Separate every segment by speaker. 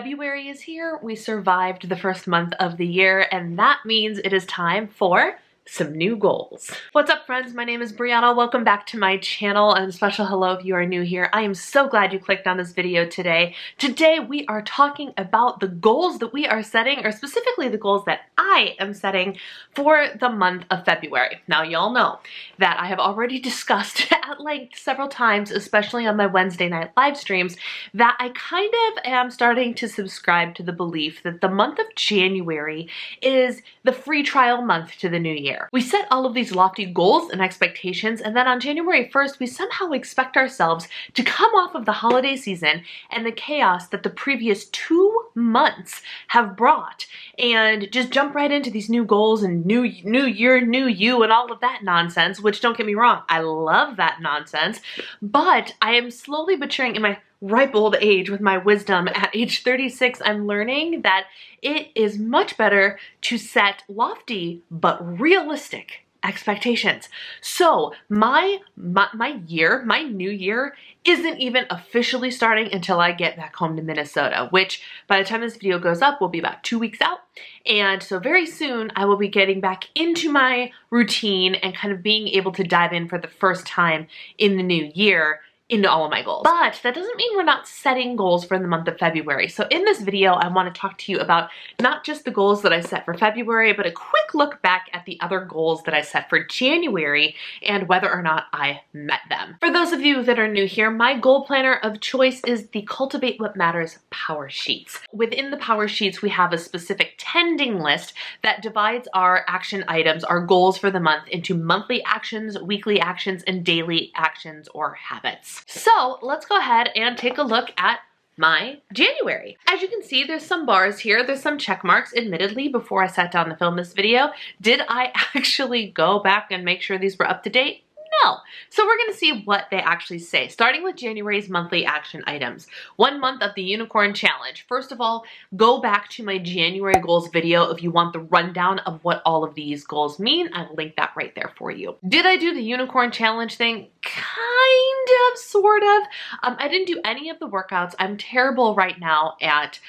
Speaker 1: February is here. We survived the first month of the year, and that means it is time for some new goals. What's up, friends? My name is Brianna. Welcome back to my channel, and a special hello if you are new here. I am so glad you clicked on this video today. Today we are talking about the goals that we are setting, or specifically the goals that I am setting for the month of February. Now, y'all know that I have already discussed at length several times, especially on my Wednesday night live streams, that I kind of am starting to subscribe to the belief that the month of January is the free trial month to the new year. We set all of these lofty goals and expectations, and then on January 1st, we somehow expect ourselves to come off of the holiday season and the chaos that the previous 2 months have brought and just jump right into these new goals and new year, new you, and all of that nonsense, which, don't get me wrong, I love that nonsense, but I am slowly maturing in my ripe old age with my wisdom. At age 36, I'm learning that it is much better to set lofty but realistic expectations. So my new year isn't even officially starting until I get back home to Minnesota, which by the time this video goes up will be about 2 weeks out. And so very soon I will be getting back into my routine and kind of being able to dive in for the first time in the new year into all of my goals. But that doesn't mean we're not setting goals for the month of February. So in this video, I want to talk to you about not just the goals that I set for February, but a quick look back at the other goals that I set for January and whether or not I met them. For those of you that are new here, my goal planner of choice is the Cultivate What Matters Power Sheets. Within the Power Sheets, we have a specific tending list that divides our action items, our goals for the month, into monthly actions, weekly actions, and daily actions or habits. So let's go ahead and take a look at my January. As you can see, there's some bars here, there's some check marks. Admittedly, before I sat down to film this video, did I actually go back and make sure these were up to date? No. So we're gonna see what they actually say, starting with January's monthly action items. 1 month of the Unicorn Challenge. First of all, go back to my January goals video if you want the rundown of what all of these goals mean. I'll link that right there for you. Did I do the Unicorn Challenge thing? Kind of, sort of. I didn't do any of the workouts. I'm terrible right now at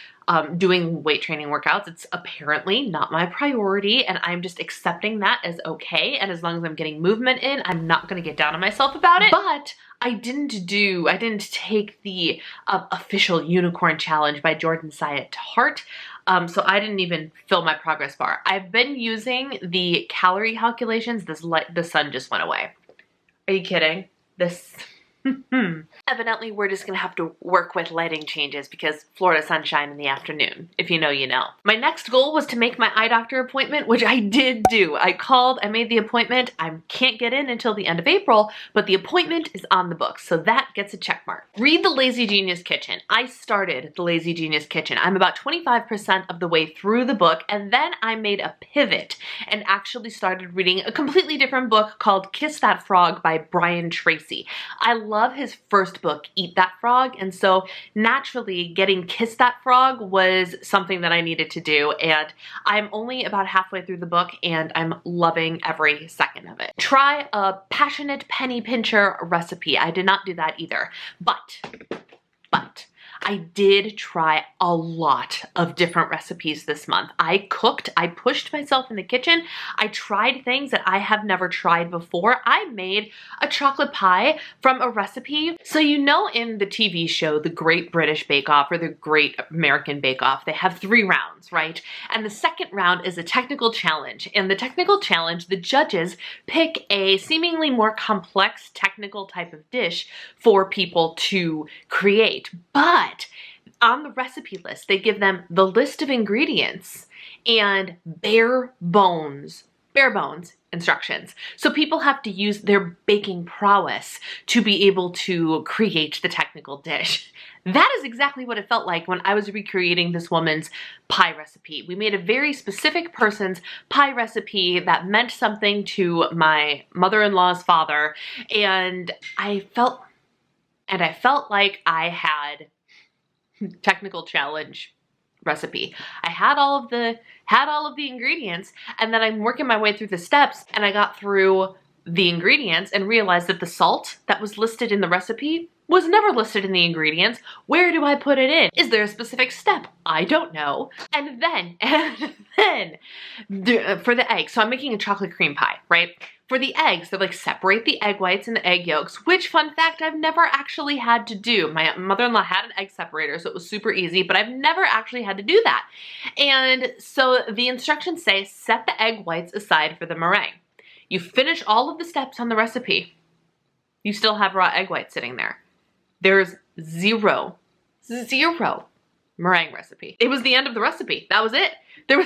Speaker 1: doing weight training workouts. It's apparently not my priority, and I'm just accepting that as okay. And as long as I'm getting movement in, I'm not gonna get down on myself about it. But I didn't take the official Unicorn Challenge by Jordan Syatt to heart. So I didn't even fill my progress bar. I've been using the calorie calculations. The sun just went away. Are you kidding? Evidently, we're just gonna have to work with lighting changes because Florida sunshine in the afternoon. If you know, you know. My next goal was to make my eye doctor appointment, which I did do. I called, I made the appointment. I can't get in until the end of April, but the appointment is on the books, so that gets a check mark. Read The Lazy Genius Kitchen. I started The Lazy Genius Kitchen. I'm about 25% of the way through the book, and then I made a pivot and actually started reading a completely different book called Kiss That Frog by Brian Tracy. I love his first book, Eat That Frog, and so naturally getting Kiss That Frog was something that I needed to do, and I'm only about halfway through the book and I'm loving every second of it. Try a passionate penny pincher recipe. I did not do that either, but I did try a lot of different recipes this month. I cooked, I pushed myself in the kitchen, I tried things that I have never tried before. I made a chocolate pie from a recipe. So you know, in the TV show, The Great British Bake Off or The Great American Bake Off, they have 3 rounds, right? And the second round is a technical challenge. In the technical challenge, the judges pick a seemingly more complex technical type of dish for people to create. But on the recipe list, they give them the list of ingredients and bare bones instructions. So people have to use their baking prowess to be able to create the technical dish. That is exactly what it felt like when I was recreating this woman's pie recipe. We made a very specific person's pie recipe that meant something to my mother-in-law's father, and I felt like I had technical challenge recipe. I had all of the ingredients, and then I'm working my way through the steps, and I got through the ingredients and realized that the salt that was listed in the recipe Was never listed in the ingredients. Where do I put it in? Is there a specific step? I don't know. And then for the eggs, so I'm making a chocolate cream pie, right? For the eggs, they like separate the egg whites and the egg yolks, which, fun fact, I've never actually had to do. My mother-in-law had an egg separator, so it was super easy, but I've never actually had to do that. And so the instructions say, set the egg whites aside for the meringue. You finish all of the steps on the recipe, you still have raw egg whites sitting there. There's zero meringue recipe. It was the end of the recipe. That was it.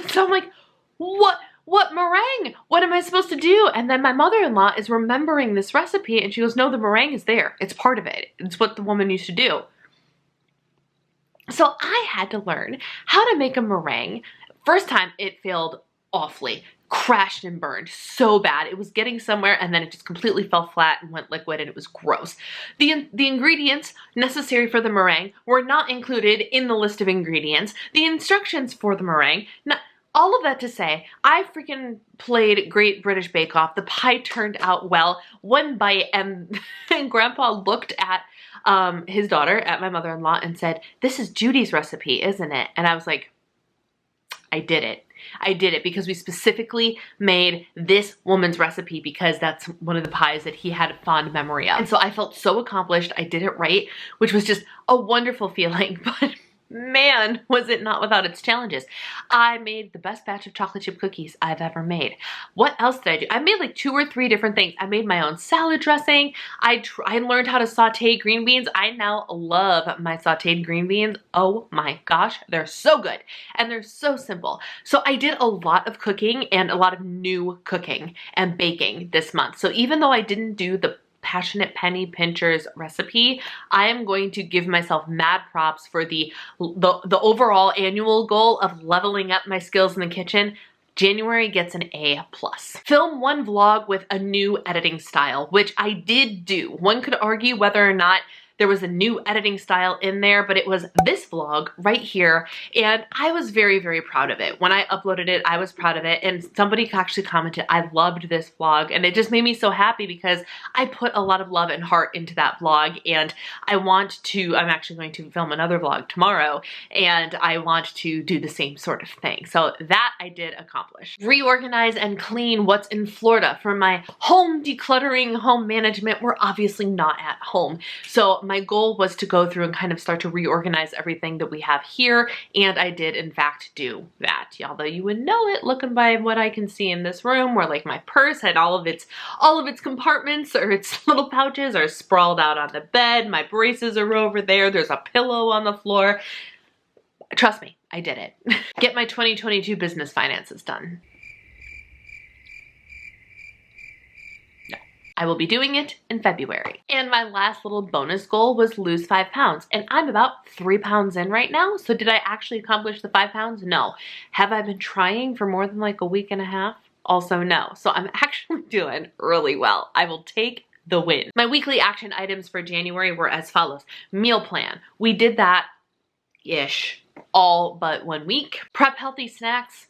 Speaker 1: So I'm like, what meringue? What am I supposed to do? And then my mother-in-law is remembering this recipe and she goes, no, the meringue is there. It's part of it. It's what the woman used to do. So I had to learn how to make a meringue. First time it failed awfully. Crashed and burned so bad. It was getting somewhere and then it just completely fell flat and went liquid and it was gross. The ingredients necessary for the meringue were not included in the list of ingredients. The instructions for the meringue, all of that to say, I freaking played Great British Bake Off. The pie turned out well. One bite and Grandpa looked at his daughter, at my mother-in-law, and said, this is Judy's recipe, isn't it? And I was like, I did it. I did it because we specifically made this woman's recipe because that's one of the pies that he had a fond memory of. And so I felt so accomplished. I did it right, which was just a wonderful feeling. But man, was it not without its challenges. I made the best batch of chocolate chip cookies I've ever made. What else did I do? I made like 2 or 3 different things. I made my own salad dressing. I learned how to saute green beans. I now love my sauteed green beans. Oh my gosh, they're so good. And they're so simple. So I did a lot of cooking and a lot of new cooking and baking this month. So even though I didn't do the Passionate Penny Pinchers recipe, I am going to give myself mad props for the overall annual goal of leveling up my skills in the kitchen. January gets an A+. Film 1 vlog with a new editing style, which I did do. One could argue whether or not there was a new editing style in there, but it was this vlog right here, and I was very, very proud of it. When I uploaded it, I was proud of it, and somebody actually commented, I loved this vlog, and it just made me so happy because I put a lot of love and heart into that vlog, and I'm actually going to film another vlog tomorrow, and I want to do the same sort of thing. So that I did accomplish. Reorganize and clean what's in Florida. For my home decluttering, home management, we're obviously not at home. So my goal was to go through and kind of start to reorganize everything that we have here, and I did in fact do that. Although you would know it looking by what I can see in this room, where like my purse had all of its compartments or its little pouches are sprawled out on the bed. My braces are over there. There's a pillow on the floor. Trust me, I did it. Get my 2022 business finances done. I will be doing it in February. And my last little bonus goal was lose 5 pounds. And I'm about 3 pounds in right now. So did I actually accomplish the 5 pounds? No. Have I been trying for more than like a week and a half? Also no. So I'm actually doing really well. I will take the win. My weekly action items for January were as follows. Meal plan. We did that-ish all but 1 week. Prep healthy snacks.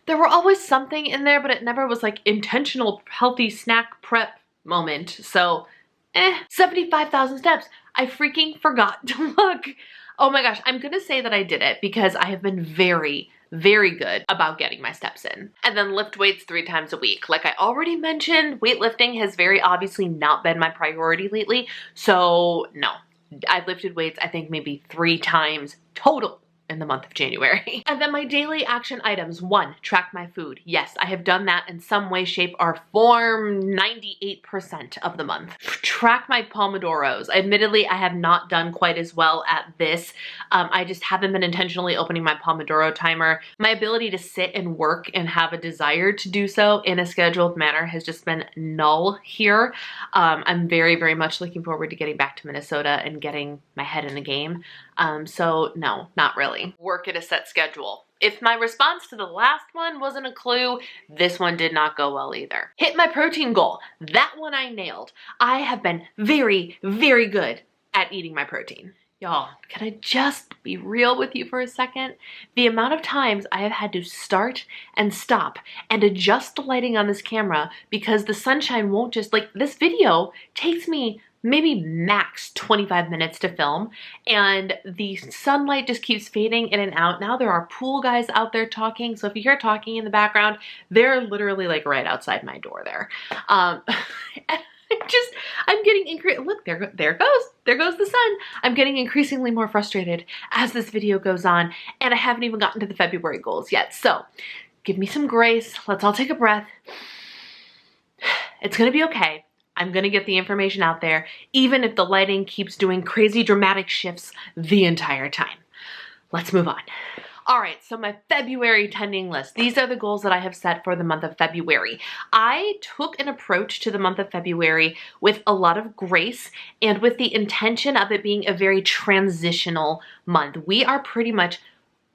Speaker 1: There were always something in there, but it never was like intentional healthy snack prep moment. So 75,000 steps. I freaking forgot to look. Oh my gosh, I'm gonna say that I did it because I have been very, very good about getting my steps in. And then lift weights 3 times a week. Like I already mentioned, weightlifting has very obviously not been my priority lately. So no, I've lifted weights I think maybe 3 times total in the month of January. And then my daily action items. 1, track my food. Yes, I have done that in some way, shape, or form 98% of the month. Track my Pomodoros. Admittedly, I have not done quite as well at this. I just haven't been intentionally opening my Pomodoro timer. My ability to sit and work and have a desire to do so in a scheduled manner has just been null here. I'm very, very much looking forward to getting back to Minnesota and getting my head in the game. So no, not really. Work at a set schedule. If my response to the last one wasn't a clue, this one did not go well either. Hit my protein goal. That one I nailed. I have been very, very good at eating my protein. Y'all, can I just be real with you for a second? The amount of times I have had to start and stop and adjust the lighting on this camera because the sunshine won't just, like, this video takes me maybe max 25 minutes to film, and the sunlight just keeps fading in and out. Now there are pool guys out there talking, so if you hear talking in the background, they're literally like right outside my door there. I'm getting look, there goes the sun. I'm getting increasingly more frustrated as this video goes on, and I haven't even gotten to the February goals yet. So give me some grace. Let's all take a breath. It's gonna be okay. I'm gonna get the information out there, even if the lighting keeps doing crazy dramatic shifts the entire time. Let's move on. All right, so my February tending list. These are the goals that I have set for the month of February. I took an approach to the month of February with a lot of grace and with the intention of it being a very transitional month. We are pretty much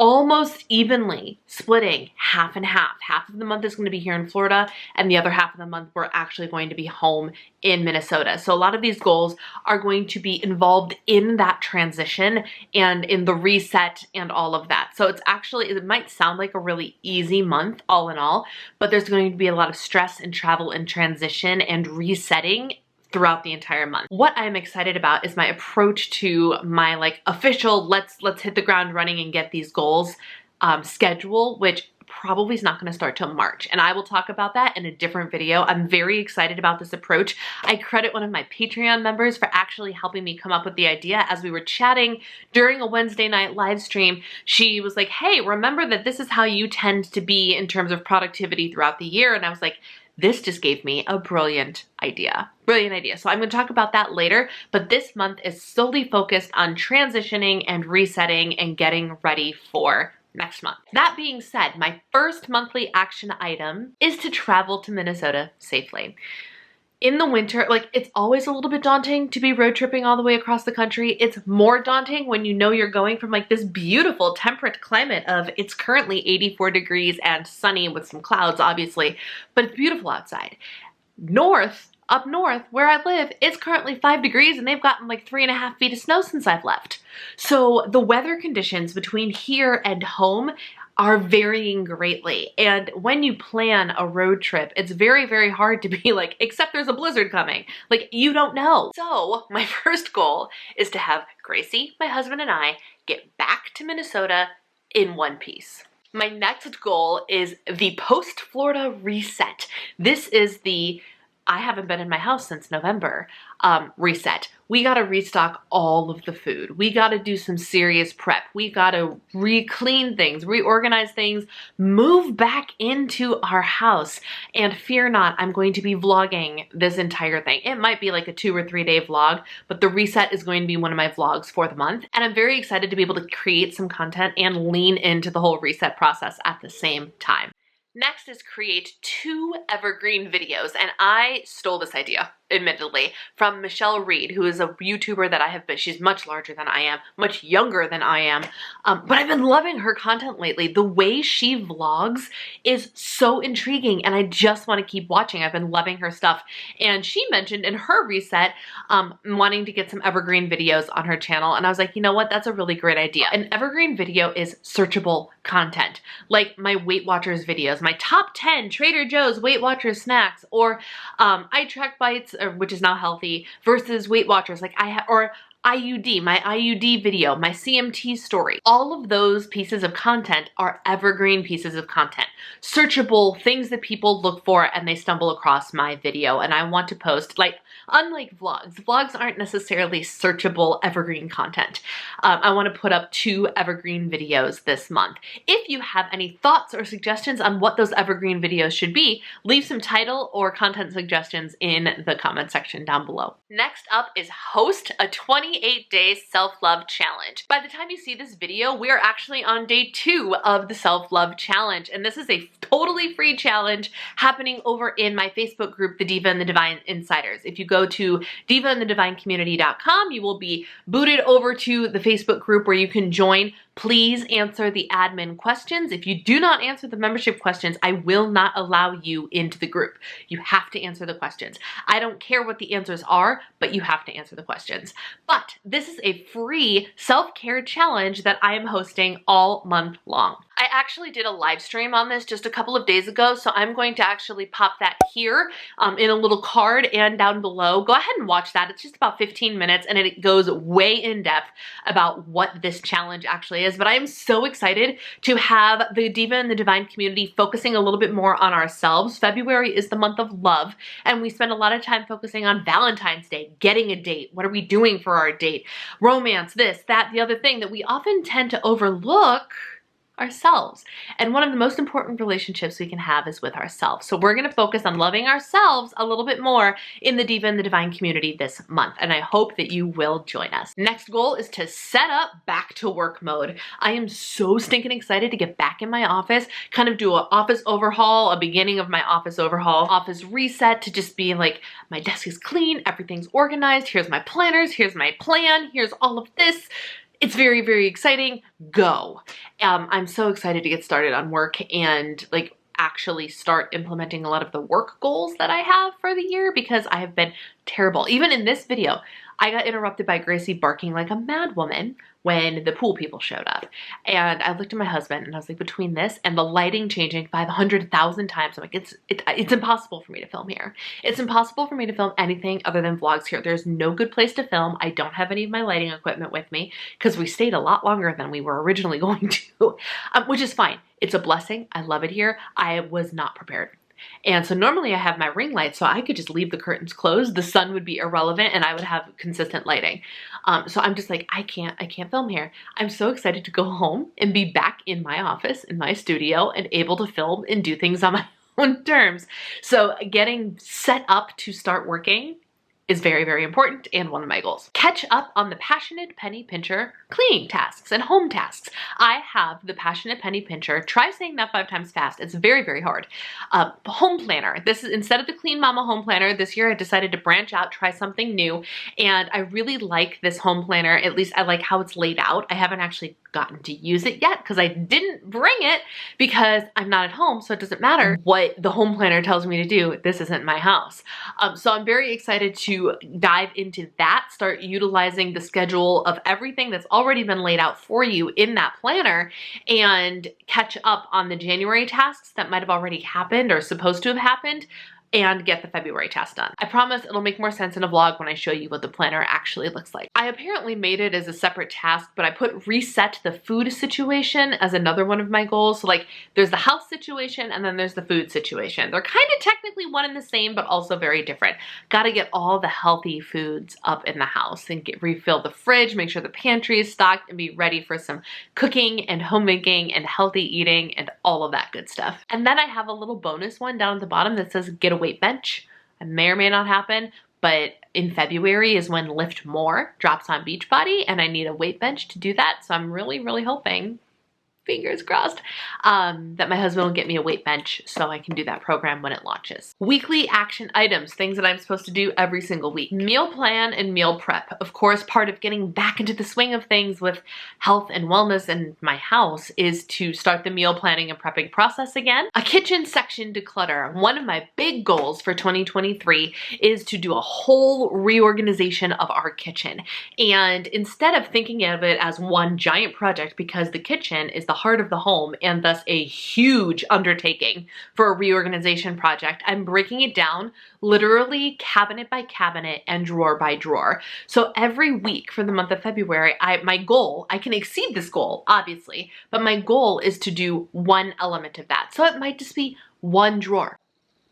Speaker 1: almost evenly splitting half and half. Half of the month is going to be here in Florida, and the other half of the month we're actually going to be home in Minnesota. So a lot of these goals are going to be involved in that transition and in the reset and all of that. So it's actually, it might sound like a really easy month all in all, but there's going to be a lot of stress and travel and transition and resetting throughout the entire month. What I'm excited about is my approach to my like official let's hit the ground running and get these goals schedule, which probably is not going to start till March, and I will talk about that in a different video. I'm very excited about this approach. I credit one of my Patreon members for actually helping me come up with the idea. As we were chatting during a Wednesday night live stream, she was like, hey, remember that this is how you tend to be in terms of productivity throughout the year. And I was like, this just gave me a brilliant idea. Brilliant idea. So I'm going to talk about that later, but this month is solely focused on transitioning and resetting and getting ready for next month. That being said, my first monthly action item is to travel to Minnesota safely. In the winter, like, it's always a little bit daunting to be road tripping all the way across the country. It's more daunting when you know you're going from like this beautiful temperate climate of it's currently 84 degrees and sunny with some clouds, obviously, but it's beautiful outside. Up north, where I live, it's currently 5 degrees and they've gotten like 3.5 feet of snow since I've left. So the weather conditions between here and home are varying greatly. And when you plan a road trip, it's very, very hard to be like, except there's a blizzard coming. Like, you don't know. So my first goal is to have Gracie, my husband, and I get back to Minnesota in one piece. My next goal is the post-Florida reset. This is the I haven't been in my house since November reset. We gotta restock all of the food. We gotta do some serious prep. We gotta re-clean things, reorganize things, move back into our house. And fear not, I'm going to be vlogging this entire thing. It might be like a 2 or 3 day vlog, but the reset is going to be one of my vlogs for the month. And I'm very excited to be able to create some content and lean into the whole reset process at the same time. Next is create 2 evergreen videos, and I stole this idea, admittedly, from Michelle Reed, who is a YouTuber that I have been. She's much larger than I am, much younger than I am, but I've been loving her content lately. The way she vlogs is so intriguing, and I just want to keep watching. I've been loving her stuff, and she mentioned in her reset wanting to get some evergreen videos on her channel, and I was like, you know what, that's a really great idea. An evergreen video is searchable content, like my Weight Watchers videos, my top 10 Trader Joe's Weight Watchers snacks, or I Track Bites, which is now healthy, versus Weight Watchers, like or IUD, my IUD video, my CMT story. All of those pieces of content are evergreen pieces of content. Searchable things that people look for and they stumble across my video, and I want to post, like, unlike vlogs. Vlogs aren't necessarily searchable evergreen content. I want to put up 2 evergreen videos this month. If you have any thoughts or suggestions on what those evergreen videos should be, leave some title or content suggestions in the comment section down below. Next up is host a 28-day self-love challenge. By the time you see this video, we are actually on day 2 of the self-love challenge, and this is a totally free challenge happening over in my Facebook group, the Diva and the Divine Insiders. If you go to divaandthedivinecommunity.com, you will be booted over to the Facebook group where you can join. Please answer the admin questions. If you do not answer the membership questions, I will not allow you into the group. You have to answer the questions. I don't care what the answers are, but you have to answer the questions. But this is a free self-care challenge that I am hosting all month long. I actually did a live stream on this just a couple of days ago, so I'm going to actually pop that here in a little card and down below. Go ahead and watch that. It's just about 15 minutes and it goes way in depth about what this challenge actually is. But I am so excited to have the Diva and the Divine community focusing a little bit more on ourselves. February is the month of love, and we spend a lot of time focusing on Valentine's Day, getting a date, what are we doing for our date, romance, this, that, the other thing that we often tend to overlook ourselves. And one of the most important relationships we can have is with ourselves. So we're going to focus on loving ourselves a little bit more in the Diva and the Divine community this month. And I hope that you will join us. Next goal is to set up back to work mode. I am so stinking excited to get back in my office, kind of do an office overhaul, a beginning of my office overhaul, office reset, to just be like, my desk is clean, everything's organized, here's my planners, here's my plan, here's all of this. It's very, very exciting. Go. I'm so excited to get started on work and like actually start implementing a lot of the work goals that I have for the year, because I have been terrible. Even in this video, I got interrupted by Gracie barking like a mad woman when the pool people showed up. And I looked at my husband and I was like, between this and the lighting changing 500,000 times, I'm like, it's impossible for me to film here. It's impossible for me to film anything other than vlogs here. There's no good place to film. I don't have any of my lighting equipment with me because we stayed a lot longer than we were originally going to, which is fine. It's a blessing. I love it here. I was not prepared. And so normally I have my ring light, so I could just leave the curtains closed. The sun would be irrelevant and I would have consistent lighting. So I'm just like, I can't film here. I'm so excited to go home and be back in my office, in my studio, and able to film and do things on my own terms. So getting set up to start working is very, very important and one of my goals. Catch up on the Passionate Penny Pincher cleaning tasks and home tasks. I have the Passionate Penny Pincher. Try saying that 5 times fast. It's very, very hard. Home planner. This is, instead of the Clean Mama home planner, this year I decided to branch out, try something new, and I really like this home planner. At least I like how it's laid out. I haven't actually gotten to use it yet because I didn't bring it because I'm not at home, so it doesn't matter what the home planner tells me to do. This isn't my house. So I'm very excited to dive into that, start utilizing the schedule of everything that's already been laid out for you in that planner, and catch up on the January tasks that might have already happened or supposed to have happened, and get the February task done. I promise it'll make more sense in a vlog when I show you what the planner actually looks like. I apparently made it as a separate task, but I put reset the food situation as another one of my goals. So like there's the house situation and then there's the food situation. They're kind of technically one and the same, but also very different. Gotta get all the healthy foods up in the house and refill the fridge, make sure the pantry is stocked, and be ready for some cooking and homemaking and healthy eating and all of that good stuff. And then I have a little bonus one down at the bottom that says get a weight bench. It may or may not happen, but in February is when Lift More drops on Beachbody and I need a weight bench to do that. So I'm really, really hoping, fingers crossed, that my husband will get me a weight bench so I can do that program when it launches. Weekly action items, things that I'm supposed to do every single week. Meal plan and meal prep. Of course, part of getting back into the swing of things with health and wellness in my house is to start the meal planning and prepping process again. A kitchen section declutter. One of my big goals for 2023 is to do a whole reorganization of our kitchen. And instead of thinking of it as one giant project, because the kitchen is the heart of the home and thus a huge undertaking for a reorganization project, I'm breaking it down literally cabinet by cabinet and drawer by drawer. So every week for the month of February, my goal, I can exceed this goal obviously, but my goal is to do one element of that. So it might just be one drawer.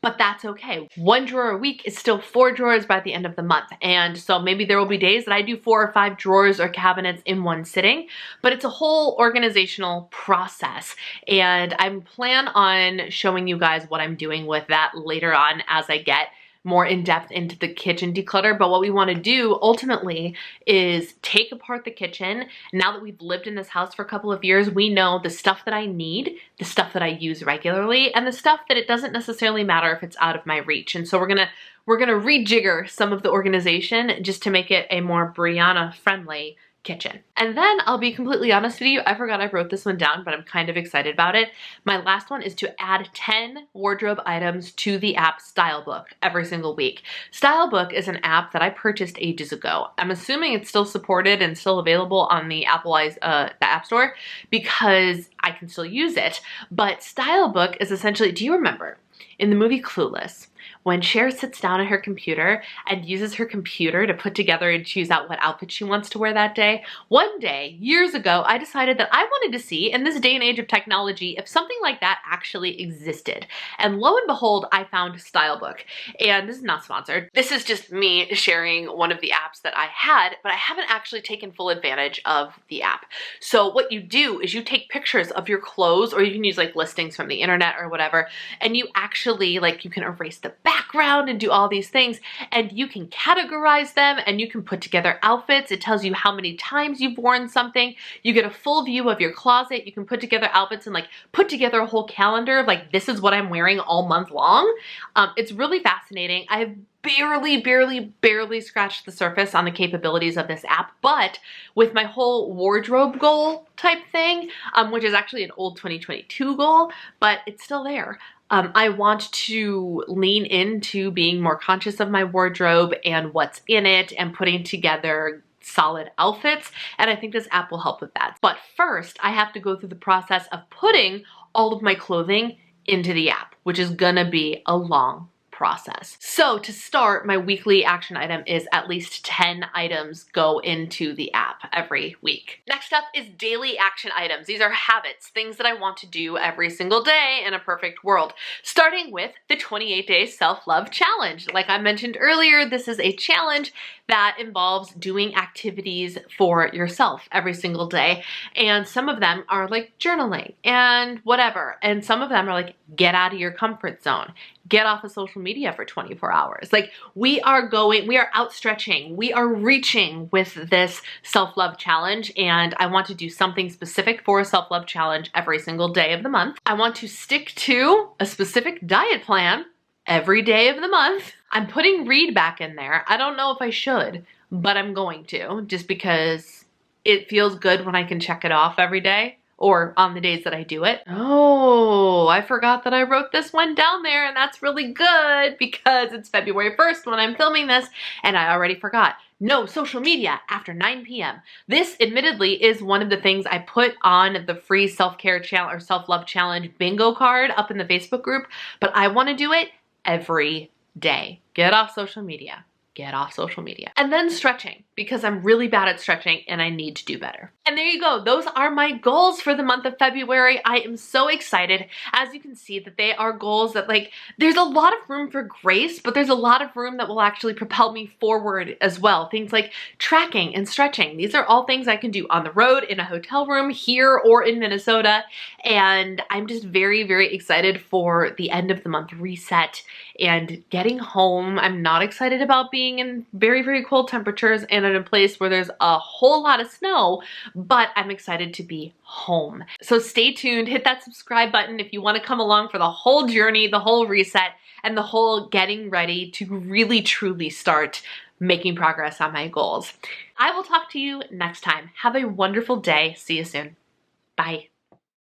Speaker 1: But that's okay. One drawer a week is still 4 drawers by the end of the month. And so maybe there will be days that I do 4 or 5 drawers or cabinets in one sitting, but it's a whole organizational process. And I plan on showing you guys what I'm doing with that later on as I get more in depth into the kitchen declutter. But what we want to do ultimately is take apart the kitchen. Now that we've lived in this house for a couple of years, we know the stuff that I need, the stuff that I use regularly, and the stuff that it doesn't necessarily matter if it's out of my reach. And so we're gonna rejigger some of the organization just to make it a more Brianna friendly kitchen. And then I'll be completely honest with you, I forgot I wrote this one down, but I'm kind of excited about it. My last one is to add 10 wardrobe items to the app Stylebook every single week. Stylebook is an app that I purchased ages ago. I'm assuming it's still supported and still available on the App Store because I can still use it. But Style Book is essentially, do you remember in the movie Clueless, when Cher sits down at her computer and uses her computer to put together and choose out what outfit she wants to wear that day? One day, years ago, I decided that I wanted to see, in this day and age of technology, if something like that actually existed. And lo and behold, I found Style Book. And this is not sponsored. This is just me sharing one of the apps that I had, but I haven't actually taken full advantage of the app. So what you do is you take pictures of your clothes, or you can use like listings from the internet or whatever, and you actually, like, you can erase the background and do all these things, and you can categorize them, and you can put together outfits. It tells you how many times you've worn something. You get a full view of your closet. You can put together outfits and like put together a whole calendar of like, this is what I'm wearing all month long. It's really fascinating. I have barely scratched the surface on the capabilities of this app, but with my whole wardrobe goal type thing, which is actually an old 2022 goal, but it's still there. I want to lean into being more conscious of my wardrobe and what's in it and putting together solid outfits, and I think this app will help with that. But first, I have to go through the process of putting all of my clothing into the app, which is gonna be a long process. So to start, my weekly action item is at least 10 items go into the app every week. Next up is daily action items. These are habits, things that I want to do every single day in a perfect world. Starting with the 28-day self-love challenge. Like I mentioned earlier, this is a challenge that involves doing activities for yourself every single day. And some of them are like journaling and whatever. And some of them are like, get out of your comfort zone. Get off of social media for 24 hours. Like we are outstretching, we are reaching with this self-love challenge, and I want to do something specific for a self-love challenge every single day of the month. I want to stick to a specific diet plan every day of the month. I'm putting read back in there. I don't know if I should, but I'm going to, just because it feels good when I can check it off every day, or on the days that I do it. Oh, I forgot that I wrote this one down there, and that's really good because it's February 1st when I'm filming this, and I already forgot. No social media after 9 p.m. This admittedly is one of the things I put on the free self-care challenge or self-love challenge bingo card up in the Facebook group, but I want to do it every day. Get off social media. Get off social media. And then stretching, because I'm really bad at stretching and I need to do better. And there you go. Those are my goals for the month of February. I am so excited. As you can see, that they are goals that, like, there's a lot of room for grace, but there's a lot of room that will actually propel me forward as well. Things like tracking and stretching. These are all things I can do on the road, in a hotel room, here, or in Minnesota. And I'm just very excited for the end of the month reset and getting home. I'm not excited about being in very cold temperatures and in a place where there's a whole lot of snow, but I'm excited to be home. So stay tuned, hit that subscribe button if you want to come along for the whole journey, the whole reset, and the whole getting ready to really truly start making progress on my goals. I will talk to you next time. Have a wonderful day. See you soon. Bye.